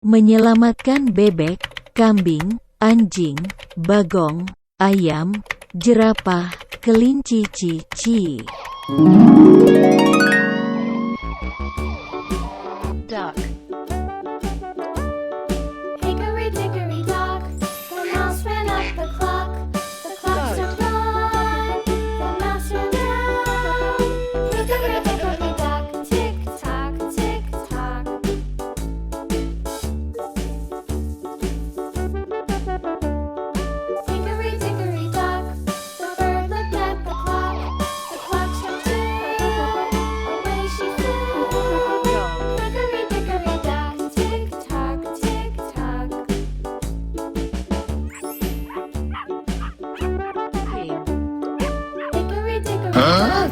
Menyelamatkan bebek, kambing, anjing, bagong, ayam, jerapah, kelinci cici. Duck. Hickory dickory dock, the mouse ran up the clock. The clock struck one, the mouse ran down. Hickory dickory dock, tick tock, tick tock. Hickory dickory dock, the bird looked at the clock. The clock struck two, away she flew. Hickory dickory dock, tick tock, tick tock. Pig. Hickory dickory dock,